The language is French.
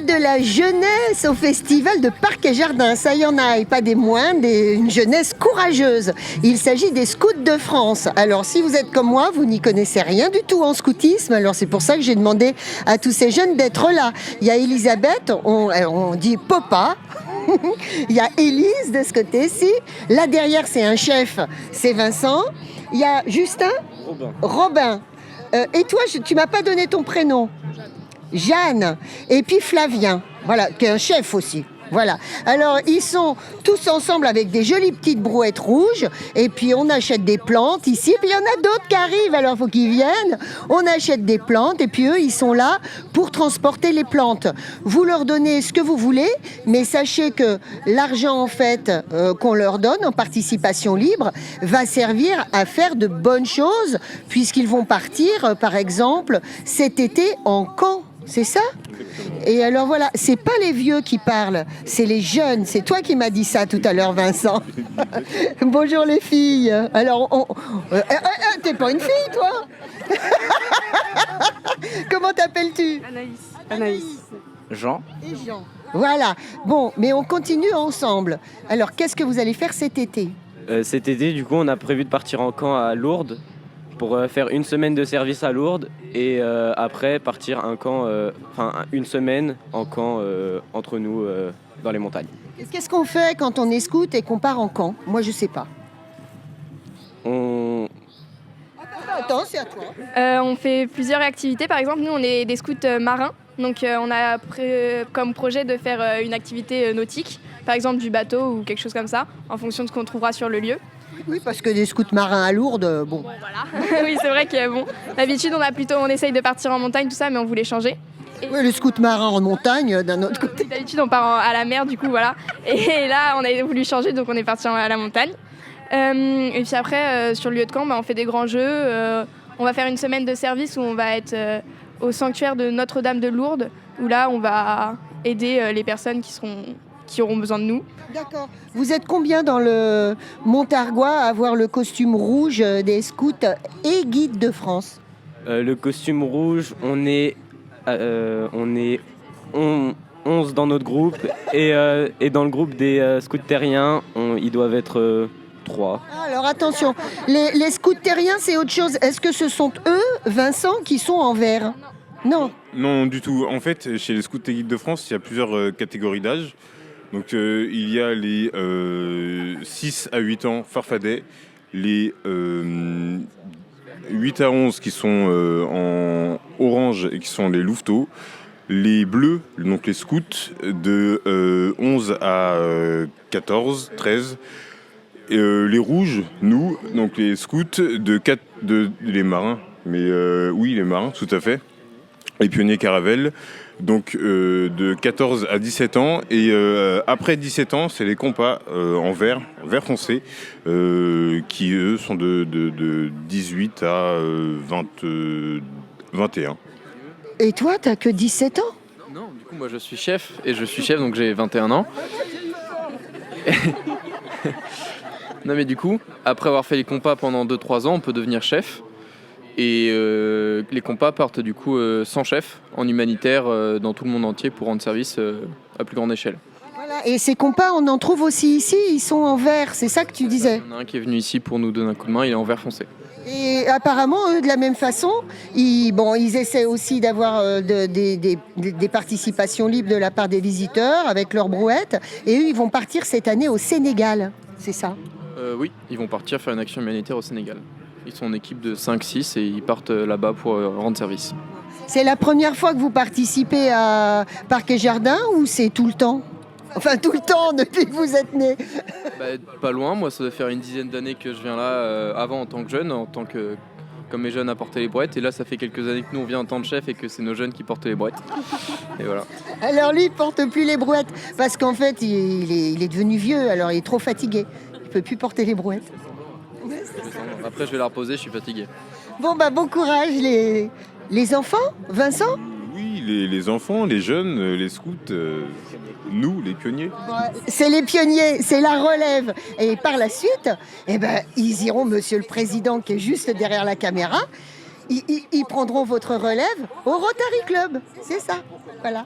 de la jeunesse au festival de Parcs et Jardins. Ça y en a, et pas des moindres, une jeunesse courageuse. Il s'agit des Scouts de France. Alors, si vous êtes comme moi, vous n'y connaissez rien du tout en scoutisme. Alors, c'est pour ça que j'ai demandé à tous ces jeunes d'être là. Il y a Elisabeth, on dit Popa. Il y a Élise de ce côté-ci. Là derrière, c'est un chef, c'est Vincent. Il y a Justin. Robin. Et toi, tu m'as pas donné ton prénom. Jeanne. Et puis Flavien, voilà, qui est un chef aussi. Voilà. Alors, ils sont tous ensemble avec des jolies petites brouettes rouges. Et puis, on achète des plantes ici. Et puis, il y en a d'autres qui arrivent. Alors, il faut qu'ils viennent. On achète des plantes. Et puis, eux, ils sont là pour transporter les plantes. Vous leur donnez ce que vous voulez. Mais sachez que l'argent, en fait, qu'on leur donne en participation libre, va servir à faire de bonnes choses. Puisqu'ils vont partir, par exemple, cet été en camp. C'est ça ? Et alors voilà, c'est pas les vieux qui parlent, c'est les jeunes. C'est toi qui m'as dit ça tout à l'heure, Vincent. Bonjour les filles. Alors, t'es pas une fille, toi ? Comment t'appelles-tu ? Anaïs. Jean. Et Jean. Voilà. Bon, mais on continue ensemble. Alors, qu'est-ce que vous allez faire cet été ? Cet été, du coup, on a prévu de partir en camp à Lourdes pour faire une semaine de service à Lourdes et après partir une semaine en camp entre nous dans les montagnes. Qu'est-ce qu'on fait quand on est scout et qu'on part en camp ? Moi, je sais pas. Attends, c'est à toi. On fait plusieurs activités. Par exemple, nous, on est des scouts marins. Donc, on a comme projet de faire une activité nautique. Par exemple, du bateau ou quelque chose comme ça, en fonction de ce qu'on trouvera sur le lieu. Oui, parce que des scouts marins à Lourdes, bon. Voilà. Oui, c'est vrai que d'habitude, on essaye de partir en montagne, tout ça, mais on voulait changer. Oui, le scout marin en montagne, d'un autre côté. D'habitude, on part à la mer, du coup, voilà. Et là, on a voulu changer, donc on est parti à la montagne. Et puis après, sur le lieu de camp, on fait des grands jeux. On va faire une semaine de service où on va être au sanctuaire de Notre-Dame de Lourdes, où là, on va aider les personnes qui auront besoin de nous. D'accord. Vous êtes combien dans le Montargois à avoir le costume rouge des scouts et guides de France ? Le costume rouge, on est 11 dans notre groupe et dans le groupe des scouts terriens, ils doivent être 3. Alors attention, les scouts terriens, c'est autre chose. Est-ce que ce sont eux, Vincent, qui sont en vert ? Non. Non, du tout. En fait, chez les scouts et guides de France, il y a plusieurs catégories d'âge. Donc, il y a les 6 à 8 ans farfadets, les 8 à 11 qui sont en orange et qui sont les louveteaux, les bleus, donc les scouts, de 11 à 14, 13, les rouges, nous, donc les scouts, les marins, oui, les marins, tout à fait, les pionniers caravelles, donc de 14 à 17 ans, et après 17 ans, c'est les compas en vert foncé, qui eux sont de 18 à 21. Et toi, t'as que 17 ans ? Non, du coup, moi je suis chef, donc j'ai 21 ans. Non mais du coup, après avoir fait les compas pendant 2-3 ans, on peut devenir chef. Et les compas partent du coup sans chef, en humanitaire, dans tout le monde entier pour rendre service à plus grande échelle. Voilà. Et ces compas, on en trouve aussi ici, ils sont en vert, c'est ça que tu disais ? Il y en a un qui est venu ici pour nous donner un coup de main, il est en vert foncé. Et apparemment, eux, de la même façon, ils essaient aussi d'avoir des participations libres de la part des visiteurs avec leurs brouettes. Et eux, ils vont partir cette année au Sénégal, c'est ça ? Oui, ils vont partir faire une action humanitaire au Sénégal. Ils sont en équipe de 5-6 et ils partent là-bas pour rendre service. C'est la première fois que vous participez à Parcs et Jardins ou c'est tout le temps ? Enfin, tout le temps depuis que vous êtes né. Pas loin, moi ça doit faire une dizaine d'années que je viens là, avant en tant que jeune, comme mes jeunes à porter les brouettes. Et là, ça fait quelques années que nous on vient en tant que chef et que c'est nos jeunes qui portent les brouettes. Et voilà. Alors lui, il porte plus les brouettes parce qu'en fait, il est devenu vieux, alors il est trop fatigué. Il peut plus porter les brouettes. Après, je vais la reposer, je suis fatigué. Bon, bon courage, les enfants, Vincent ? Oui, les enfants, les jeunes, les scouts, nous, les pionniers. C'est les pionniers, c'est la relève. Et par la suite, ils iront, monsieur le président, qui est juste derrière la caméra, ils prendront votre relève au Rotary Club. C'est ça, voilà.